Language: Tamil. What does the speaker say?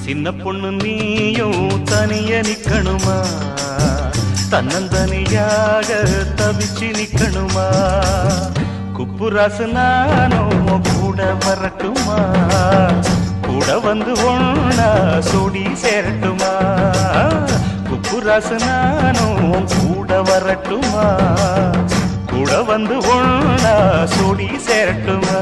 சின்ன பொண்ணு நீயும் தனிய நிக்கணுமா தன்னந்தனியாக தவிச்சு நிக்கணுமா குப்புராசு நானும் கூட வரட்டுமா கூட வந்து ஒண்ணா சோடி சேரட்டுமா குப்புராசு நானும் கூட வரட்டுமா கூட வந்து ஒண்ணா சோடி சேரட்டுமா